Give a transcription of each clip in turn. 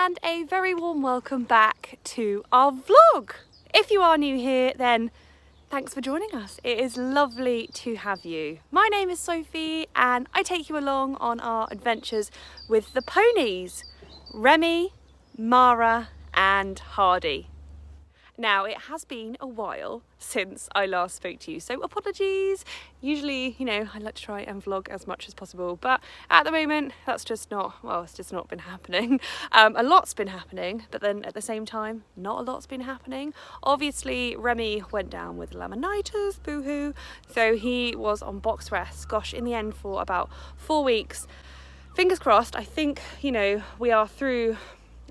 and a very warm welcome back to our vlog. If you are new here, then thanks for joining us. It is lovely to have you. My name is Sophie and I take you along on our adventures with the ponies, Remmi, Mara and Hardy. Now, it has been a while since I last spoke to you, so apologies. Usually, you know, I like to try and vlog as much as possible, but at the moment, that's just not, well, it's just not been happening. A lot's been happening, but then at the same time, not a lot's been happening. Obviously, Remmi went down with laminitis, boohoo, so he was on box rest, gosh, in the end for about 4 weeks. Fingers crossed, I think, you know, we are through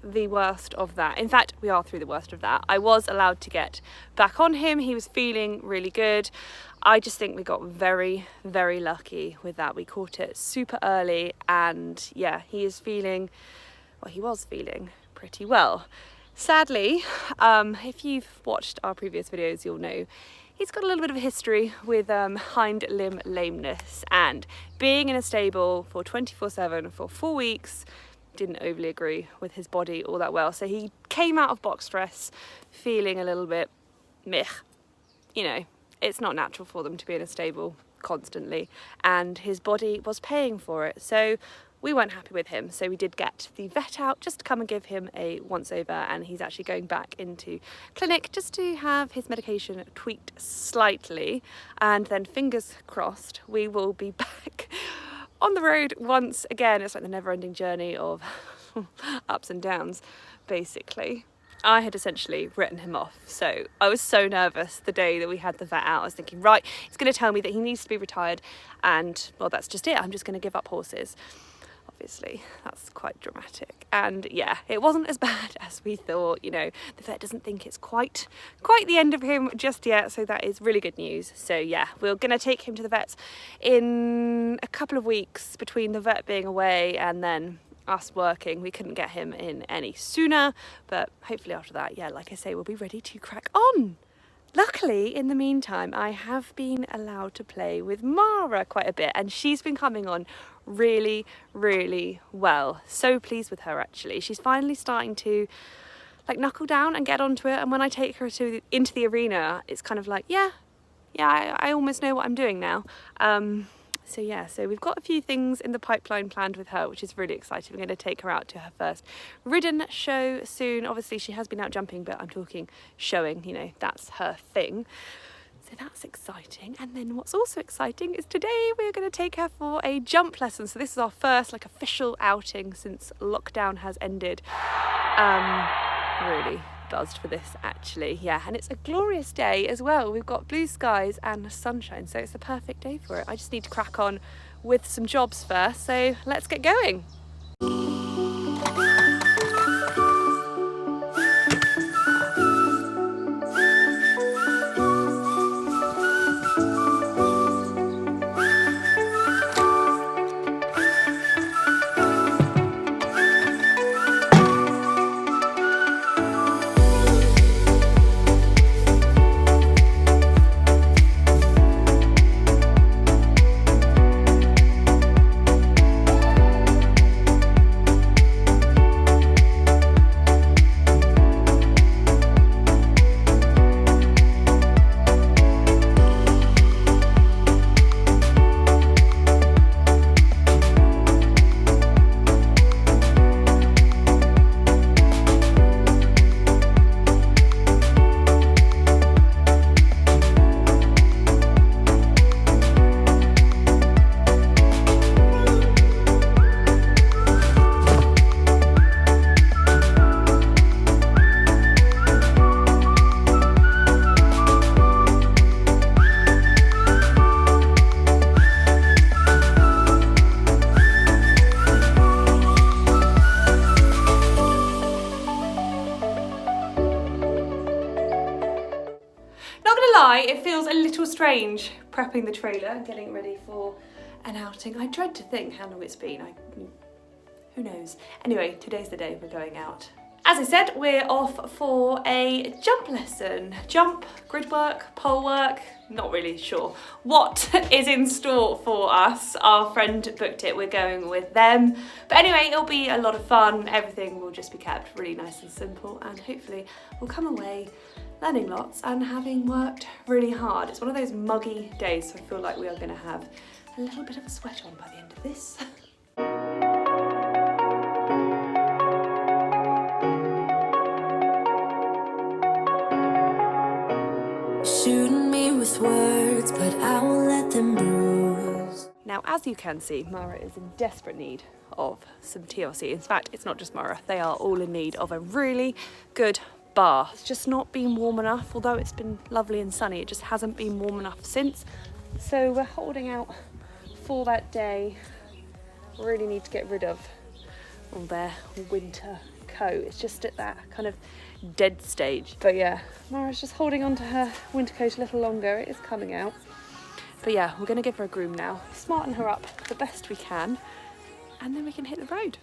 the worst of that. In fact, we are through the worst of that. I was allowed to get back on him. He was feeling really good. I just think we got very, very lucky with that. We caught it super early and yeah, he is feeling, well, he was feeling pretty well. Sadly, if you've watched our previous videos, you'll know he's got a little bit of a history with hind limb lameness, and being in a stable for 24/7 for 4 weeks didn't overly agree with his body all that well. So he came out of box stress feeling a little bit meh. You know, it's not natural for them to be in a stable constantly, and his body was paying for it. So we weren't happy with him. So we did get the vet out just to come and give him a once over, and he's actually going back into clinic just to have his medication tweaked slightly, and then fingers crossed we will be back on the road once again. It's like the never-ending journey of ups and downs, basically. I had essentially written him off, so I was so nervous the day that we had the vet out. I was thinking, right, he's going to tell me that he needs to be retired, and well, that's just it. I'm just going to give up horses. Obviously, that's quite dramatic, and yeah, it wasn't as bad as we thought. You know, the vet doesn't think it's quite the end of him just yet, so that is really good news. So yeah, we're gonna take him to the vets in a couple of weeks, between the vet being away and then us working. We couldn't get him in any sooner, but hopefully after that, yeah, like I say, we'll be ready to crack on. Luckily, in the meantime, I have been allowed to play with Mara quite a bit, and she's been coming on really, really well. So pleased with her, actually. She's finally starting to like knuckle down and get onto it, and when I take her into the arena, it's kind of like, yeah, I almost know what I'm doing now. So yeah, so we've got a few things in the pipeline planned with her, which is really exciting. We're going to take her out to her first ridden show soon. Obviously, she has been out jumping, but I'm talking showing, you know, that's her thing. So that's exciting. And then what's also exciting is today we're going to take her for a jump lesson. So this is our first like official outing since lockdown has ended. Really buzzed for this, actually. Yeah, and it's a glorious day as well. We've got blue skies and sunshine, so it's the perfect day for it. I just need to crack on with some jobs first, so let's get going. It feels a little strange prepping the trailer and getting ready for an outing. I dread to think how long it's been. Who knows? Anyway, today's the day we're going out. As I said, we're off for a jump lesson. Jump, grid work, pole work, not really sure what is in store for us. Our friend booked it, we're going with them. But anyway, it'll be a lot of fun. Everything will just be kept really nice and simple, and hopefully we'll come away learning lots and having worked really hard. It's one of those muggy days, so I feel like we are going to have a little bit of a sweat on by the end of this. Shooting me with words, but I won't let them bruise. Now, as you can see, Mara is in desperate need of some TLC. In fact, it's not just Mara, they are all in need of a really good bath. It's just not been warm enough, although it's been lovely and sunny, it just hasn't been warm enough since. So we're holding out for that day. Really need to get rid of all their winter coat. It's just at that kind of dead stage. But yeah, Mara's just holding on to her winter coat a little longer. It is coming out. But yeah, we're gonna give her a groom now, smarten her up the best we can, and then we can hit the road.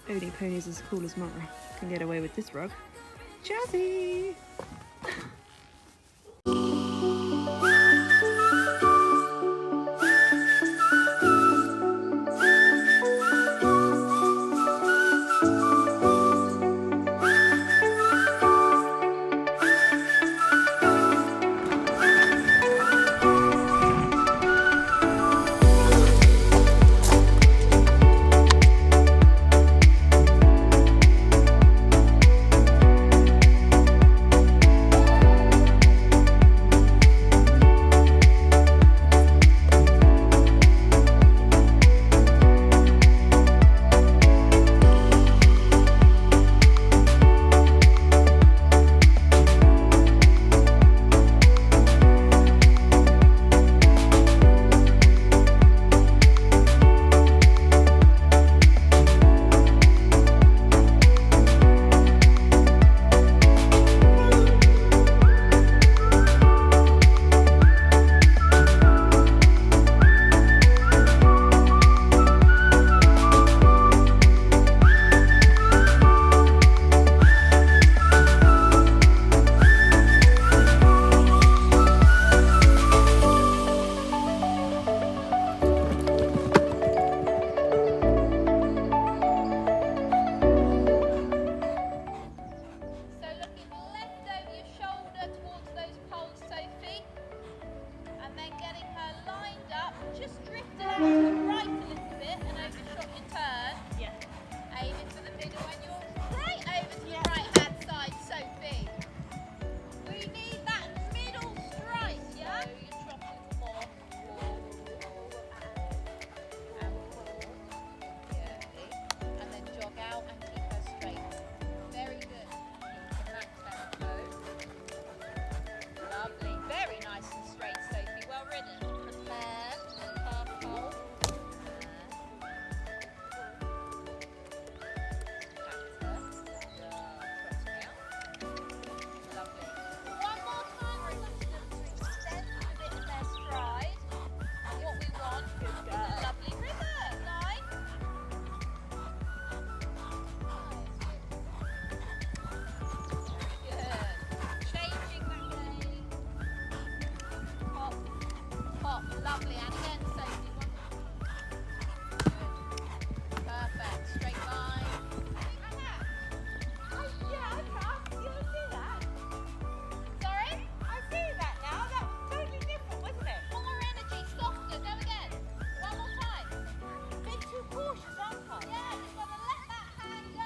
Only ponies as cool as Mara can get away with this rug. Jazzy! Lovely, and again, Sophie. Good. Perfect. Straight line. Yeah, okay. You see that? Sorry? I see that now. That was totally different, wasn't it? More energy, softer. Go again. One more time. A bit too cautious, aren't I? Yeah, you've got to let that hand go.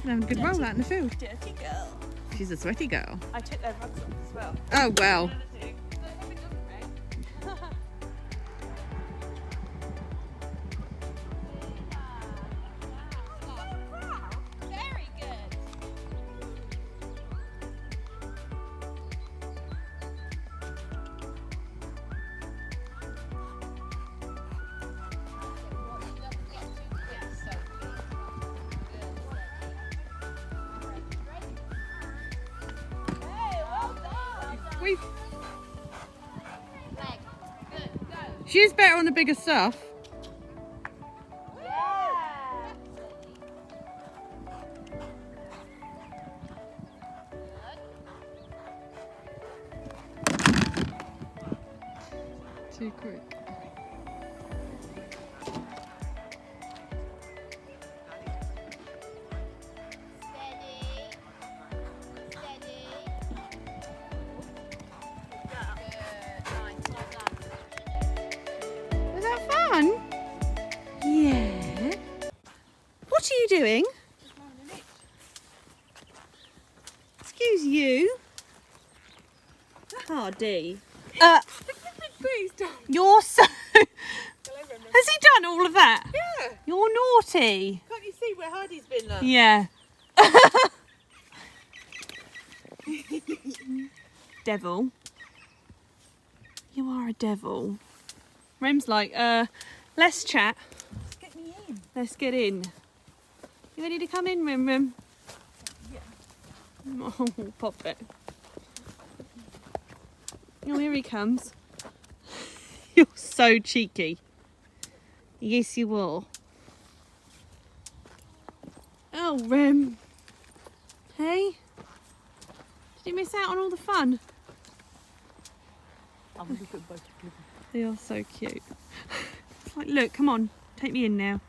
Having a good roll out in the field. Dirty girl. She's a sweaty girl. I took their rugs off as well. Oh well. Very good. We've... She's better on the bigger stuff. Too quick. Was that fun? Yeah. What are you doing? Excuse you. Hardy. Please don't. You're so... Has he done all of that? Yeah. You're naughty. Can't you see where Hardy's been, love? Yeah. Devil. You are a devil. Rem's like, let's chat. Get me in. Let's get in. You ready to come in, Rem? Yeah. Oh, pop it. Oh, here he comes. You're so cheeky. Yes, you will. Oh, Rem. Hey? Did you miss out on all the fun? I'm going to put both of them. They are so cute. It's like, look, come on, take me in now.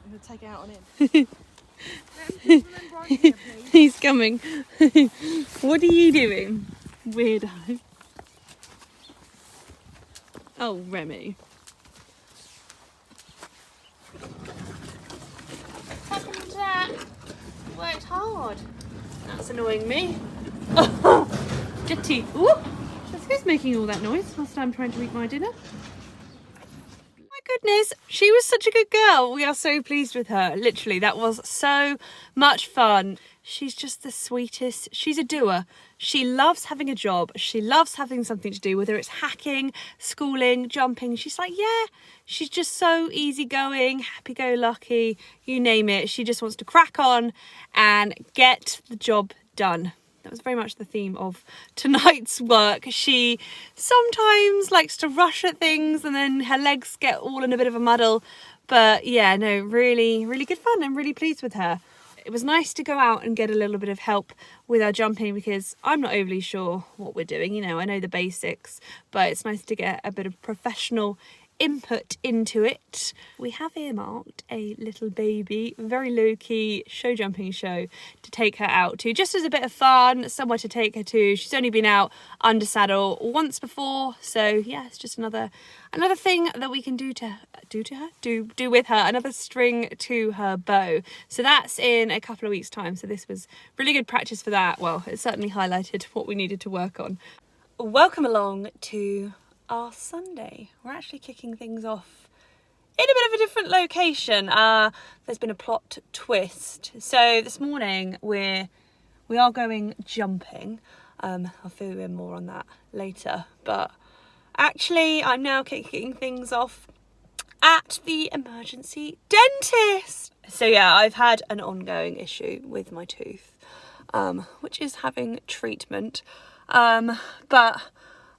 I'm going to take it out on him. Remember I'm here, please. He's coming. What are you doing, weirdo? Oh, Remmi. What's happened to that? You worked hard. That's annoying me. Jetty. Ooh! Who's making all that noise whilst I'm trying to eat my dinner? My goodness, she was such a good girl. We are so pleased with her. Literally, that was so much fun. She's just the sweetest. She's a doer. She loves having a job. She loves having something to do, whether it's hacking, schooling, jumping. She's like, yeah, she's just so easygoing, happy-go-lucky, you name it. She just wants to crack on and get the job done. That was very much the theme of tonight's work. She sometimes likes to rush at things and then her legs get all in a bit of a muddle. But yeah, no, really, really good fun. I'm really pleased with her. It was nice to go out and get a little bit of help with our jumping because I'm not overly sure what we're doing. You know, I know the basics, but it's nice to get a bit of professional input into it. We have earmarked a little baby, very low-key show jumping show to take her out to, just as a bit of fun, somewhere to take her to. She's only been out under saddle once before, so yeah, it's just another thing that we can do with her, another string to her bow. So that's in a couple of weeks' time. So this was really good practice for that. Well, it certainly highlighted what we needed to work on. Welcome along to our Sunday. We're actually kicking things off in a bit of a different location. There's been a plot twist. So this morning we are going jumping. I'll fill you in more on that later, but actually I'm now kicking things off at the emergency dentist. So yeah, I've had an ongoing issue with my tooth, which is having treatment, but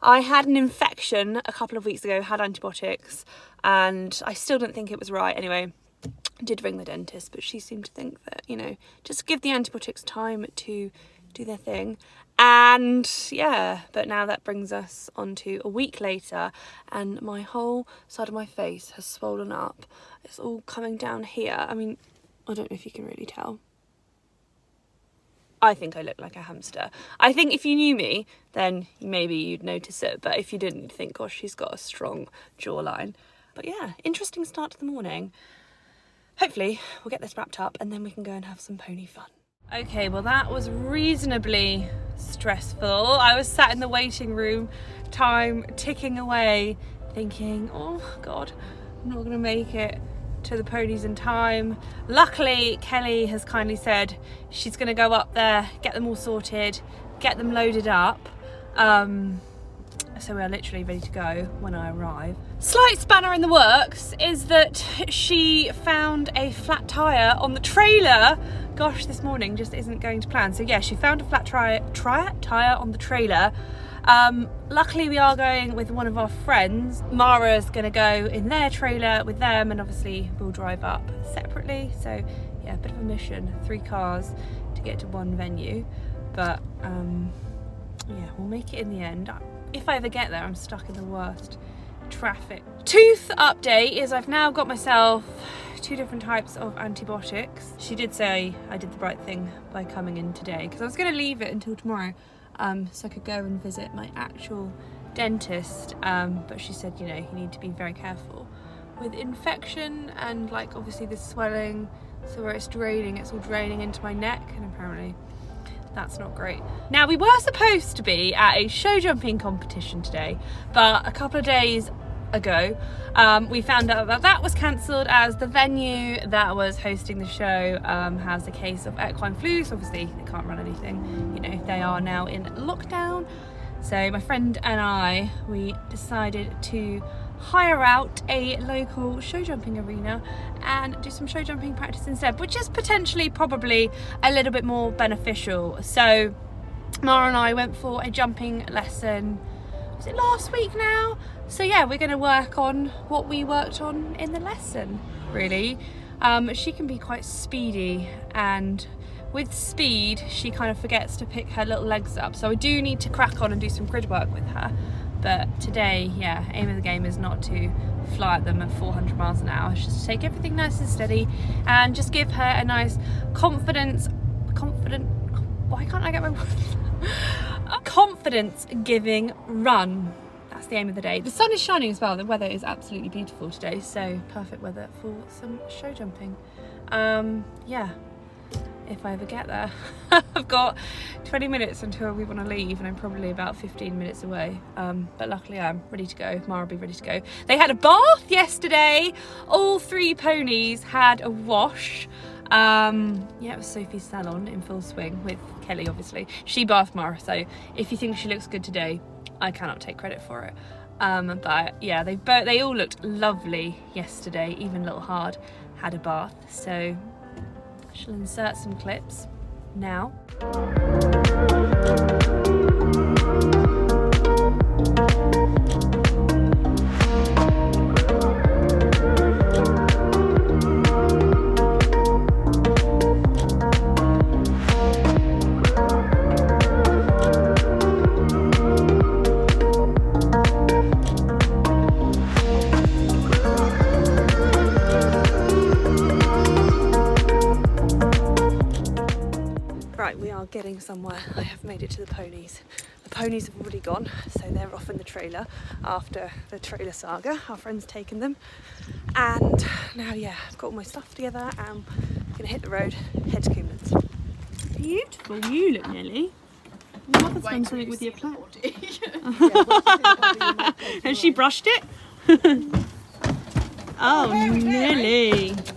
I had an infection a couple of weeks ago, had antibiotics, and I still didn't think it was right. Anyway, I did ring the dentist, but she seemed to think that, you know, just give the antibiotics time to do their thing. And yeah, but now that brings us on to a week later, and my whole side of my face has swollen up. It's all coming down here. I mean, I don't know if you can really tell. I think I look like a hamster. I think if you knew me, then maybe you'd notice it, but if you didn't, you'd think, gosh, she's got a strong jawline. But yeah, interesting start to the morning. Hopefully we'll get this wrapped up and then we can go and have some pony fun. Okay, well that was reasonably stressful. I was sat in the waiting room, time ticking away, thinking, oh God, I'm not gonna make it to the ponies in time. Luckily, Kelly has kindly said she's gonna go up there, get them all sorted, get them loaded up. So we are literally ready to go when I arrive. Slight spanner in the works is that she found a flat tyre on the trailer. Gosh, this morning just isn't going to plan. So yeah, she found a flat tyre on the trailer. Luckily we are going with one of our friends. Mara's gonna go in their trailer with them, and obviously we'll drive up separately. So yeah, a bit of a mission, 3 cars to get to one venue. But yeah, we'll make it in the end. If I ever get there, I'm stuck in the worst traffic. Tooth update is I've now got myself 2 different types of antibiotics. She did say I did the right thing by coming in today, because I was going to leave it until tomorrow so I could go and visit my actual dentist, but she said, you know, you need to be very careful with infection and like obviously the swelling, so where it's all draining into my neck, and apparently that's not great. Now, we were supposed to be at a show jumping competition today, but a couple of days ago we found out that that was cancelled, as the venue that was hosting the show has a case of equine flu, so obviously they can't run anything, you know, they are now in lockdown. So my friend and we decided to hire out a local show jumping arena and do some show jumping practice instead, which is potentially probably a little bit more beneficial. So Mara and I went for a jumping lesson, was it last week now? So yeah, we're going to work on what we worked on in the lesson, really. She can be quite speedy, and with speed she kind of forgets to pick her little legs up, so I do need to crack on and do some grid work with her. But today, yeah, aim of the game is not to fly at them at 400 miles an hour. It's just to take everything nice and steady and just give her a nice confidence giving run. That's the aim of the day. The sun is shining as well. The weather is absolutely beautiful today, so perfect weather for some show jumping. Yeah. If I ever get there. I've got 20 minutes until we want to leave, and I'm probably about 15 minutes away, but luckily I'm ready to go. Mara will be ready to go. They had a bath yesterday. All 3 ponies had a wash. Yeah, it was Sophie's salon in full swing with Kelly, obviously. She bathed Mara, so if you think she looks good today, I cannot take credit for it. But yeah, they all looked lovely yesterday. Even Little Hard had a bath, so I shall insert some clips now. Right, we are getting somewhere. I have made it to the ponies. The ponies have already gone, so they're off in the trailer after the trailer saga. Our friend's taken them. And now, yeah, I've got all my stuff together and I'm gonna hit the road, head to Coomans. Beautiful, you look Nelly. Your mother's done something with your plant. Has she brushed it? Oh, Nelly. That's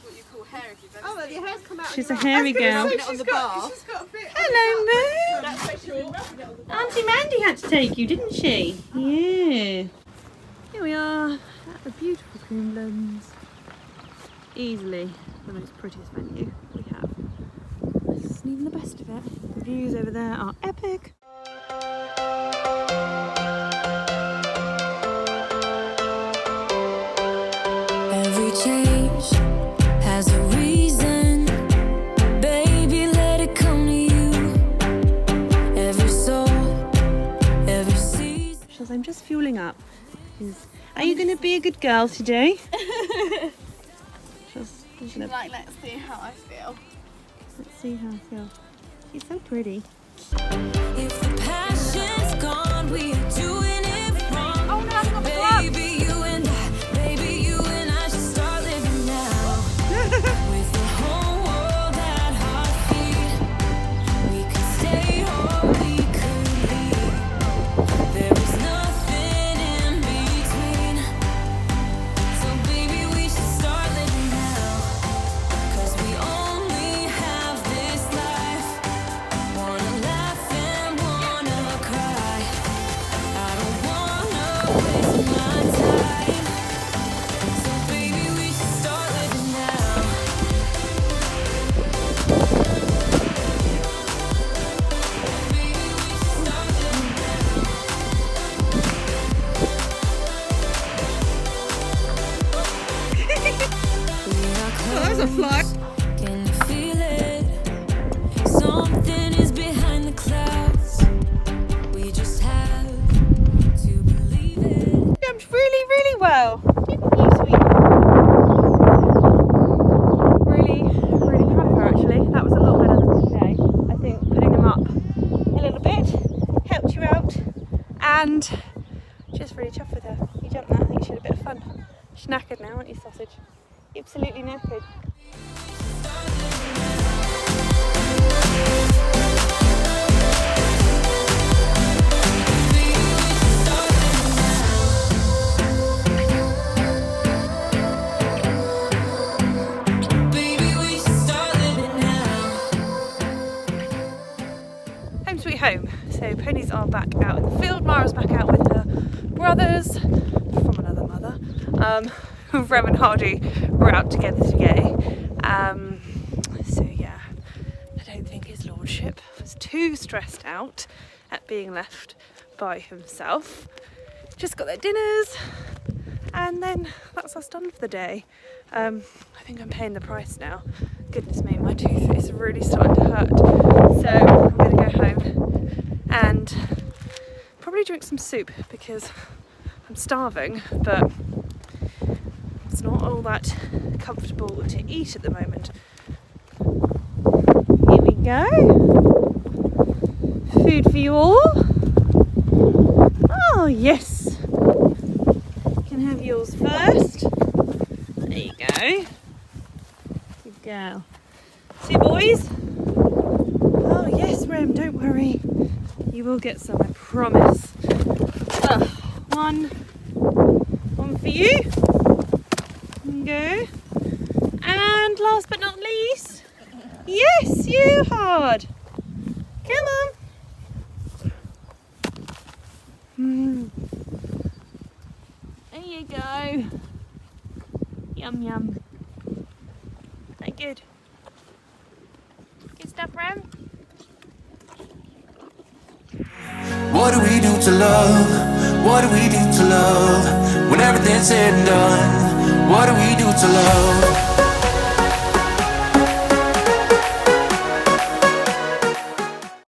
what you call hair if you've ever Oh, well, your hair's come out. She's a hairy girl. On the bar. Hello, Moo. Auntie Mandy had to take you, didn't she? Yeah. Here we are at the beautiful Coomblums. Easily the most prettiest venue we have. This isn't even the best of it. The views over there are epic. Every change has a reason. Baby, let it come to you. Every soul, every season. Because I'm just fueling up. Are you going to be a good girl today? She's like, let's see how I feel. Let's see how I feel. She's so pretty. If the passion's gone, we are doing it wrong. Oh no, I've got the gloves. Baby, you and I should start living now. With the whole world at our feet, we could stay or we could leave. There is nothing in between. So baby, we should start living now. 'Cause we only have this life. Wanna laugh and wanna cry. I don't wanna waste my time. So baby, we should start living now. Baby, we should start living now. There's a fly. Can you feel it? Something is behind the clouds. We just have to believe it. Jumped really, really well. Didn't you, sweet? Really, really proud of her actually. That was a lot better than today. I think putting them up a little bit helped you out, and just really chuffed with her. You jumped that. I think she had a bit of fun. She's knackered now, aren't you, sausage? You're absolutely knackered. Baby, we should start living now. Home sweet home. So ponies are back out in the field. Mara's back out with her brothers from another mother. Rem and Hardy were out together today. So yeah, I don't think his lordship was too stressed out at being left by himself. Just got their dinners, and then that's us done for the day. I think I'm paying the price now. Goodness me, my tooth is really starting to hurt. So I'm gonna go home and probably drink some soup because I'm starving, but it's not all that comfortable to eat at the moment. Here we go. Food for you all. Oh yes. You can have yours first. There you go. Good girl. See, boys? Oh yes, Rem, don't worry. You will get some, I promise. One for you. Go. And last but not least, yes, you hard. Come on. There you go. Yum yum. Is that good? Good stuff, Rem? What do we do to love? What do we do to love? When everything's said and done, what do we do to love?